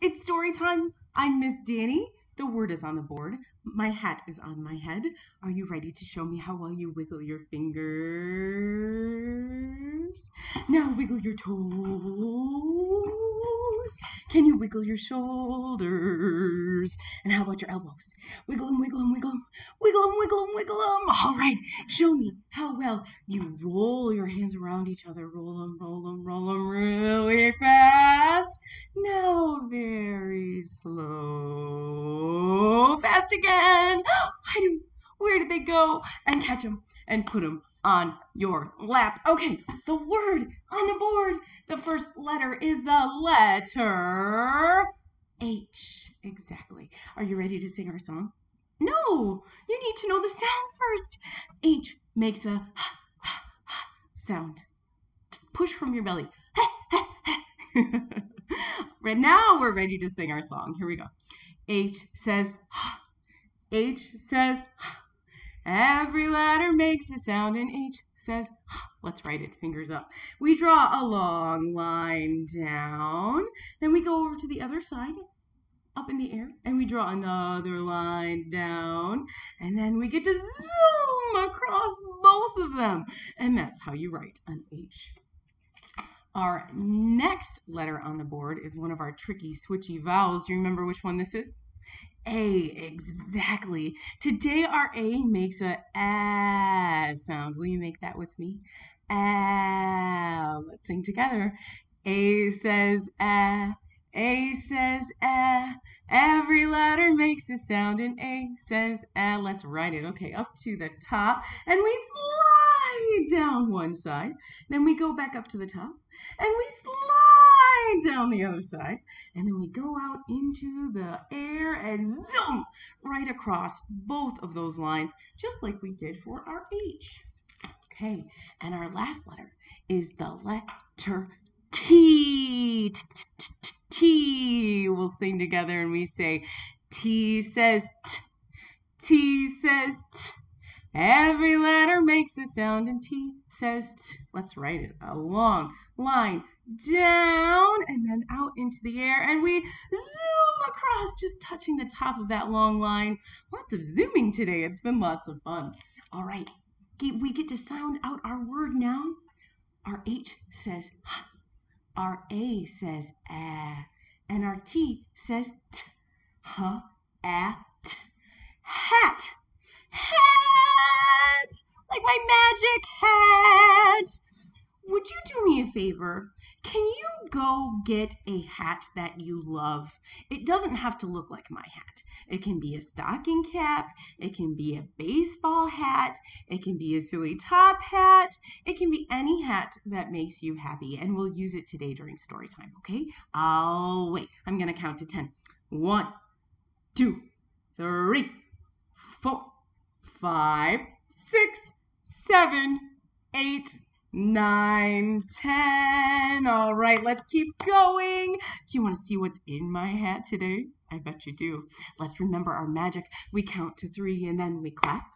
it's story time. I'm Miss Dani. The word is on the board. My hat is on my head. Are you ready to show me how well you wiggle your fingers? Now wiggle your toes. Can you wiggle your shoulders? And how about your elbows? Wiggle them, wiggle them, wiggle them. Wiggle them, wiggle them, wiggle them. All right, show me how well you roll your hands around each other. Roll them, roll them, roll them really fast. Now very slow. Fast again. Where did they go? And catch them and put them on your lap. Okay, the word on the board. The first letter is the letter H. Exactly. Are you ready to sing our song? No, you need to know the sound first. H makes a sound. Push from your belly. Right now we're ready to sing our song. Here we go. H says H says every letter makes a sound, and H says let's write it, fingers up. We draw a long line down, then we go over to the other side, up in the air, and we draw another line down, and then we get to zoom across both of them, and that's how you write an H. Our next letter on the board is one of our tricky switchy vowels. Do you remember which one this is? A, exactly. Today our A makes a sound. Will you make that with me? Let's sing together. A says A says every letter makes a sound, and A says Let's write it. Okay, up to the top, and we slide down one side. Then we go back up to the top, and we slide down the other side, and then we go out into the air and zoom right across both of those lines, just like we did for our H. Okay, and our last letter is the letter T. T. We'll sing together and we say, T says T. T says T. Every letter makes a sound, and T says T. Let's write it. A long line down and then out into the air, and we zoom across, just touching the top of that long line. Lots of zooming today. It's been lots of fun. All right, we get to sound out our word now. Our H says H. Our A says and our T says T. H, A, T. Hat. Hat. Like my magic hat. Would you do me a favor? Can you go get a hat that you love? It doesn't have to look like my hat. It can be a stocking cap. It can be a baseball hat. It can be a silly top hat. It can be any hat that makes you happy, and we'll use it today during story time, okay? I'll wait. I'm going to count to 10. 1, 2, 3, 4, 5, 6, 7, 8, 9, 10. All right, let's keep going. Do you want to see what's in my hat today? I bet you do. Let's remember our magic. We count to 3 and then we clap.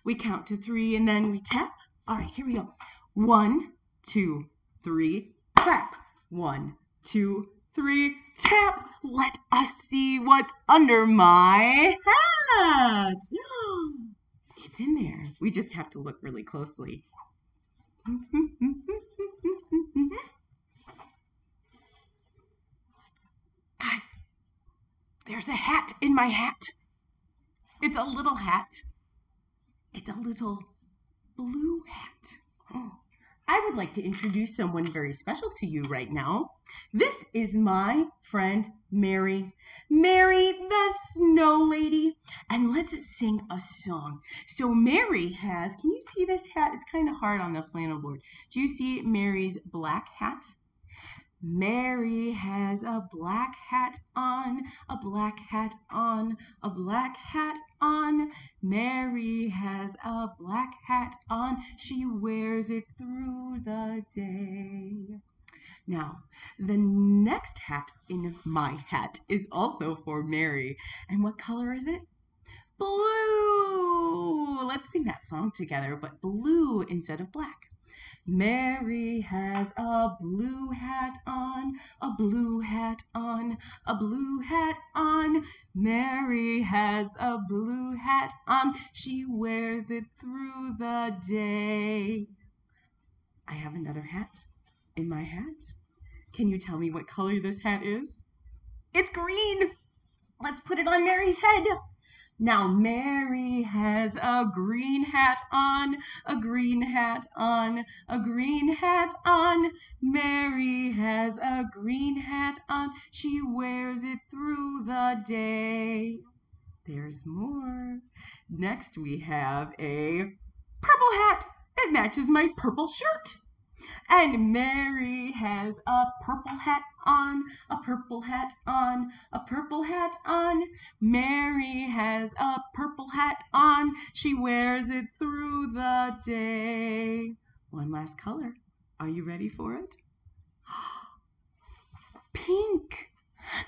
We count to 3 and then we tap. All right, here we go. 1, 2, 3, clap. 1, 2, 3, tap. Let us see what's under my hat. It's in there. We just have to look really closely. Guys, there's a hat in my hat. It's a little hat. It's a little blue hat. I would like to introduce someone very special to you right now. This is my friend Mary. Mary the Snow Lady. And let's sing a song. So Mary has, can you see this hat? It's kind of hard on the flannel board. Do you see Mary's black hat? Mary has a black hat on, a black hat on, a black hat on. Mary has a black hat on. She wears it through the day. Now, the next hat in my hat is also for Mary. And what color is it? Blue. Let's sing that song together, but blue instead of black. Mary has a blue hat on, a blue hat on, a blue hat on. Mary has a blue hat on. She wears it through the day. I have another hat in my hat. Can you tell me what color this hat is? It's green. Let's put it on Mary's head. Now Mary has a green hat on, a green hat on, a green hat on. Mary has a green hat on. She wears it through the day. There's more. Next we have a purple hat. It matches my purple shirt. And Mary has a purple hat on, a purple hat on, a purple hat on. Mary has a purple hat on. She wears it through the day. One last color. Are you ready for it? Pink.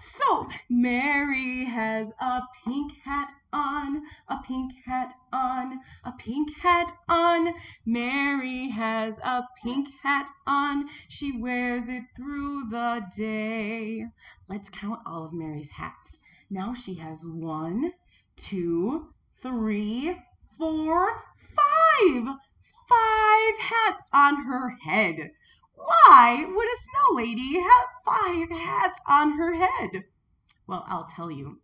So, Mary has a pink hat on, a pink hat on, a pink hat on. Mary has a pink hat on. She wears it through the day. Let's count all of Mary's hats. Now she has 1, 2, 3, 4, 5. 5 hats on her head. Why would a snow lady have 5 hats on her head? Well, I'll tell you.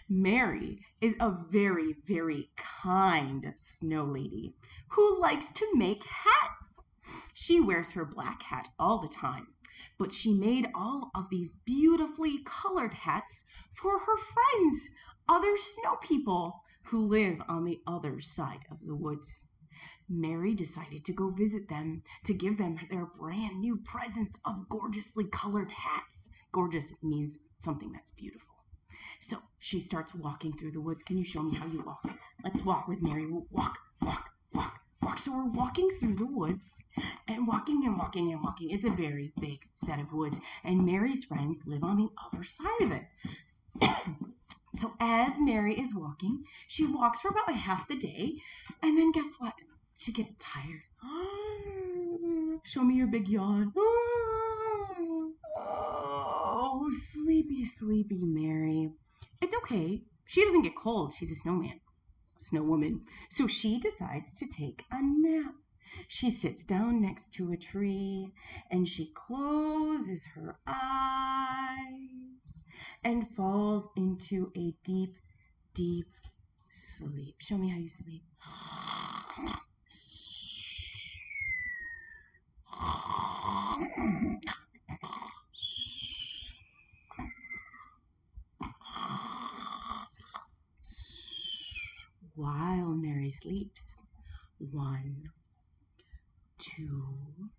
Mary is a very, very kind snow lady who likes to make hats. She wears her black hat all the time, but she made all of these beautifully colored hats for her friends, other snow people who live on the other side of the woods. Mary decided to go visit them to give them their brand new presents of gorgeously colored hats. Gorgeous means something that's beautiful. So she starts walking through the woods. Can you show me how you walk? Let's walk with Mary. Walk, walk, walk, walk. So we're walking through the woods and walking and walking and walking. It's a very big set of woods, and Mary's friends live on the other side of it. So as Mary is walking, she walks for about half the day, and then guess what? She gets tired. Show me your big yawn. Oh, sleepy, sleepy Mary. It's okay. She doesn't get cold. She's a snowman, snow woman. So she decides to take a nap. She sits down next to a tree and she closes her eyes and falls into a deep, deep sleep. Show me how you sleep. While Mary sleeps, 1, 2,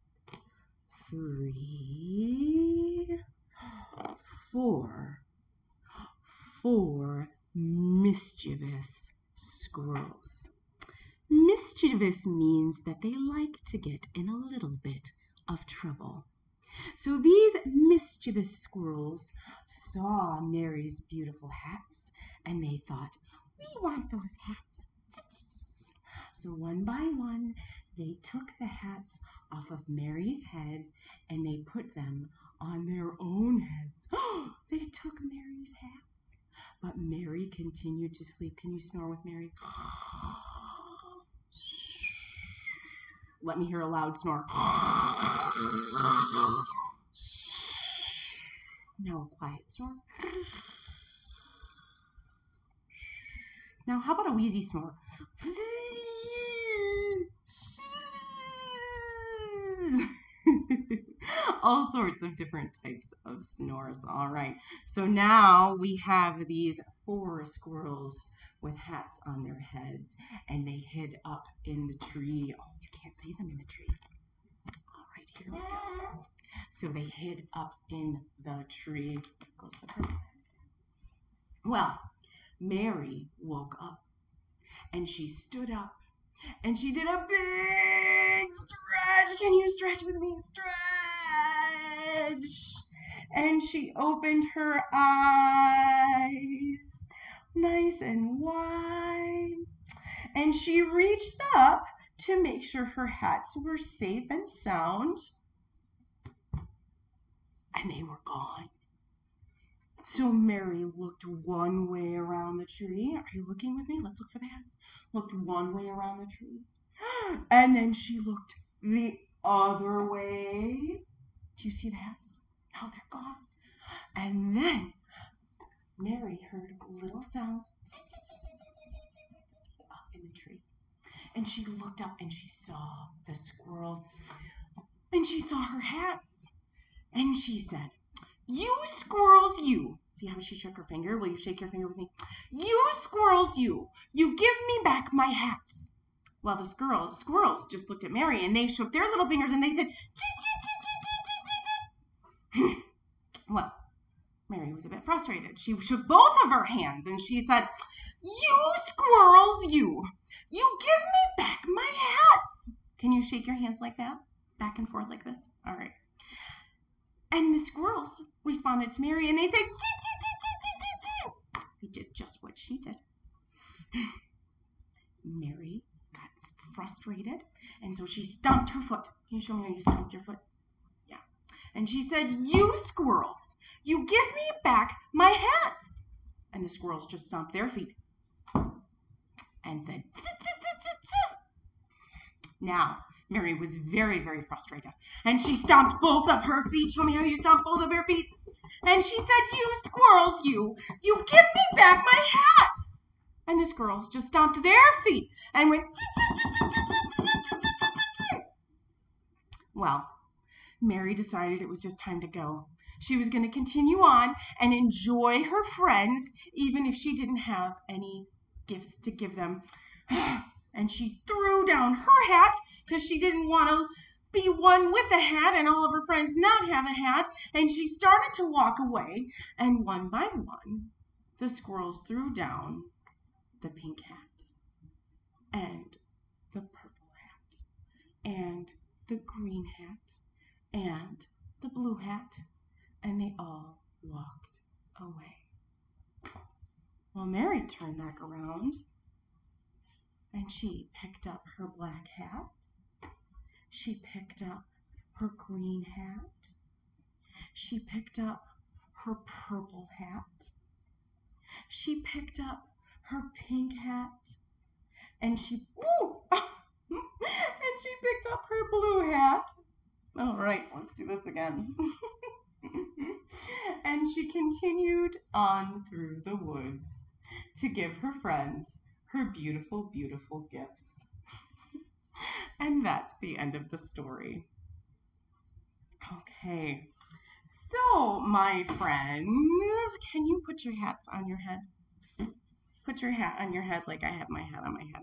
3, 4 mischievous squirrels. Mischievous means that they like to get in a little bit of trouble. So these mischievous squirrels saw Mary's beautiful hats and they thought, we want those hats. So one by one, they took the hats off of Mary's head and they put them on their own heads. They took Mary's hats. But Mary continued to sleep. Can you snore with Mary? Let me hear a loud snore. Now a quiet snore. Now how about a wheezy snore? All sorts of different types of snores. All right. So now we have these 4 squirrels with hats on their heads, and they hid up in the tree. Oh, you can't see them in the tree. All right, here we go. So they hid up in the tree. Goes the purple. Well, Mary woke up, and she stood up, and she did a big stretch. Can you stretch with me? Stretch. And she opened her eyes nice and wide. And she reached up to make sure her hats were safe and sound. And they were gone. So Mary looked one way around the tree. Are you looking with me? Let's look for the hats. Looked one way around the tree. And then she looked the other way. Do you see the hats? Now they're gone. And then Mary heard little sounds up in the tree. And she looked up and she saw the squirrels. And she saw her hats. And she said, "You squirrels, you." See how she shook her finger? Will you shake your finger with me? "You squirrels, you give me back my hats." Well, the squirrels just looked at Mary and they shook their little fingers and they said, well, Mary was a bit frustrated. She shook both of her hands and she said, "You squirrels, you give me back my hats." Can you shake your hands like that? Back and forth like this? All right. And the squirrels responded to Mary and they said, they did just what she did. Mary got frustrated and so she stomped her foot. Can you show me how you stomped your foot? Yeah. And she said, "You squirrels, you give me back my hats." And the squirrels just stomped their feet and said, Now, Mary was very, very frustrated. And she stomped both of her feet. Show me how you stomp both of your feet. And she said, "You squirrels, you give me back my hats." And the squirrels just stomped their feet and went, Well, Mary decided it was just time to go. She was going to continue on and enjoy her friends, even if she didn't have any gifts to give them. And she threw down her hat because she didn't want to be one with a hat and all of her friends not have a hat. And she started to walk away. And one by one, the squirrels threw down the pink hat and the purple hat and the green hat and the blue hat. And they all walked away. Well, Mary turned back around. And she picked up her black hat. She picked up her green hat. She picked up her purple hat. She picked up her pink hat. And she picked up her blue hat. All right, let's do this again. And she continued on through the woods to give her friends her beautiful, beautiful gifts. And that's the end of the story. Okay, so my friends, can you put your hats on your head? Put your hat on your head like I have my hat on my head.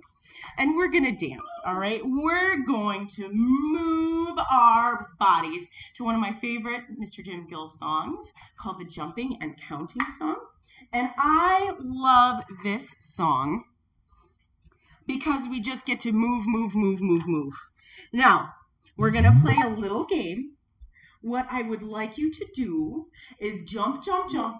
And we're going to dance, all right? We're going to move our bodies to one of my favorite Mr. Jim Gill songs called the Jumping and Counting Song. And I love this song because we just get to move. Now, we're going to play a little game. What I would like you to do is jump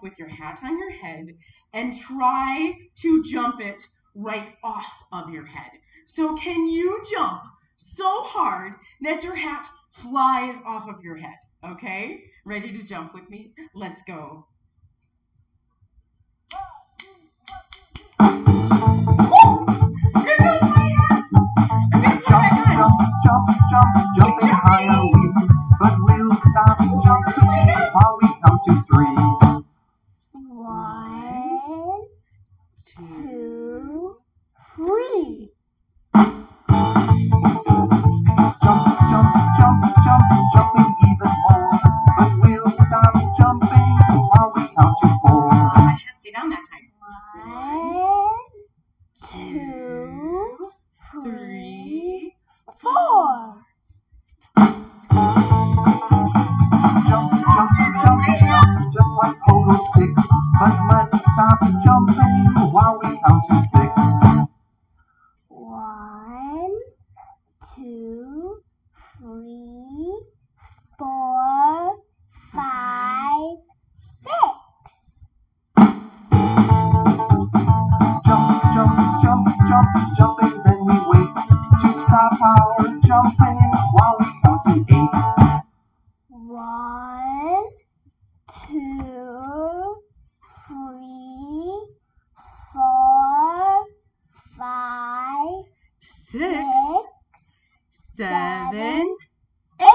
with your hat on your head and try to jump it right off of your head. So can you jump so hard that your hat flies off of your head? Okay? Ready to jump with me? Let's go. Jumping higher we, but we'll stop jumping while we count to 3. 1, 2, 3. Jumping even more, but we'll stop jumping while we count to 4. My head stay down that time. 1, 2, 3, 4. Jump, just like pogo sticks, but let's stop jumping while we count to 6. 1, 2, 3, 4, 5, 6. Jumping, then we wait to stop stop our jumping while we count to 8. 1, 2, 3, 4, 5, 6, 6, 7, 8. 8.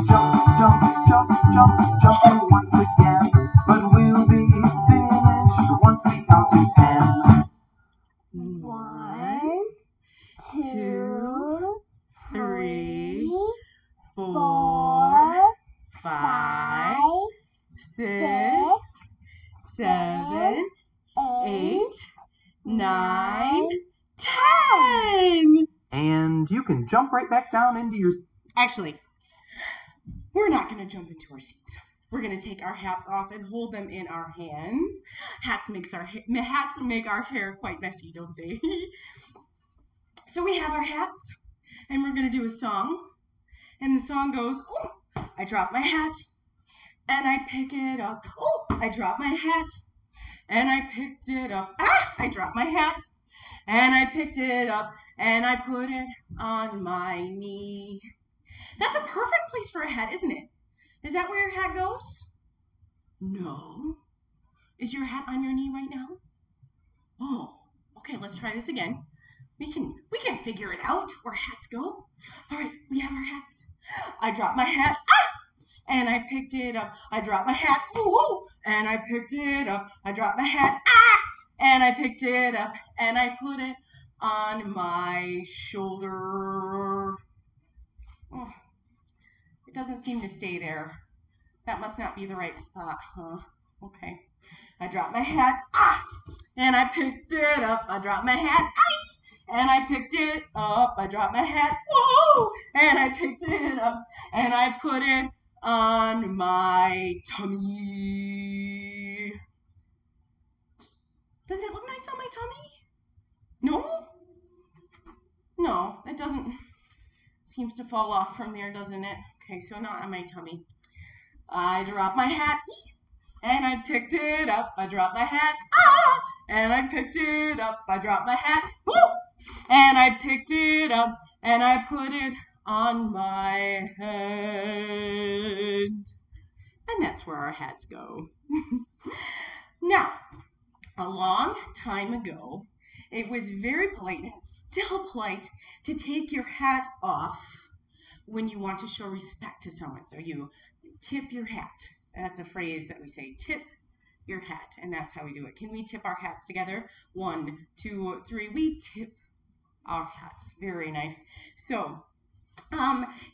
Jump, jump, jump, jump, jumping once again. But we'll be finished once we count to 10. 1, 2, 3, 4, 5, 5, 6, 6, 7, 8, 9, 10. 10. And you can jump right back down into your... Actually, we're not going to jump into our seats. We're going to take our hats off and hold them in our hands. Hats make our hair quite messy, don't they? So we have our hats, and we're going to do a song. And the song goes, oh, I drop my hat, and I pick it up. Oh, I drop my hat, and I picked it up. Ah, I dropped my hat, and I picked it up, and I put it on my knee. That's a perfect place for a hat, isn't it? Is that where your hat goes? No. Is your hat on your knee right now? Oh, okay, let's try this again. We can figure it out where hats go. All right, we have our hats. I dropped my hat, and I picked it up. I dropped my hat, ooh, and I picked it up. I dropped my hat, and I picked it up, and I put it on my shoulder. Oh, it doesn't seem to stay there. That must not be the right spot, huh? Okay. I dropped my hat, and I picked it up. I dropped my hat, and I picked it up. I dropped my hat, whoa, and I picked it up, and I put it on my tummy. Doesn't it look nice on my tummy? No? No, it doesn't. Seems to fall off from there, doesn't it? Okay, so not on my tummy. I dropped my hat, and I picked it up. I dropped my hat, and I picked it up. I dropped my hat, woo, and I picked it up, and I put it on my head. And that's where our hats go. Now, a long time ago, it was very polite, and it's still polite, to take your hat off when you want to show respect to someone. So you tip your hat. That's a phrase that we say, tip your hat, and that's how we do it. Can we tip our hats together? 1, 2, 3. We tip our hats. Very nice. So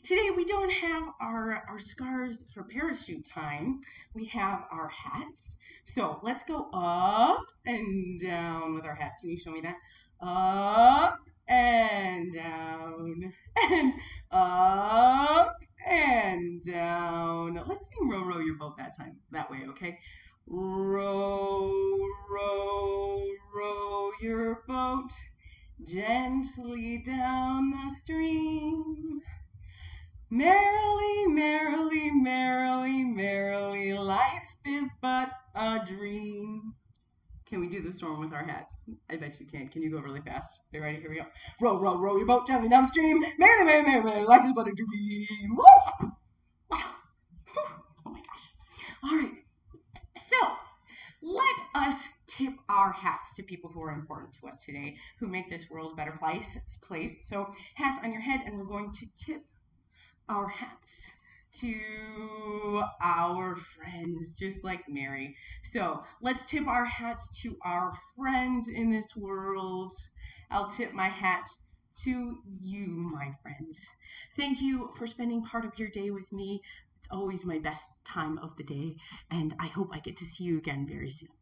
today we don't have our scarves for parachute time. We have our hats. So let's go up and down with our hats. Can you show me that? Up and down and up and down. Let's sing row, row your boat that way, okay? Row, row, row your boat gently down the stream. Merrily, merrily, merrily, merrily, life is but a dream. Can we do the storm with our hats? I bet you can. Can you go really fast? Are you ready? Here we go. Row, row, row your boat gently downstream. Merrily, merrily, merrily, merrily, life is but a dream. Woo! Wow. Oh my gosh. All right. So let us tip our hats to people who are important to us today, who make this world a better place. So hats on your head, and we're going to tip our hats to our friends, just like Mary. So let's tip our hats to our friends in this world. I'll tip my hat to you, my friends. Thank you for spending part of your day with me. It's always my best time of the day, and I hope I get to see you again very soon.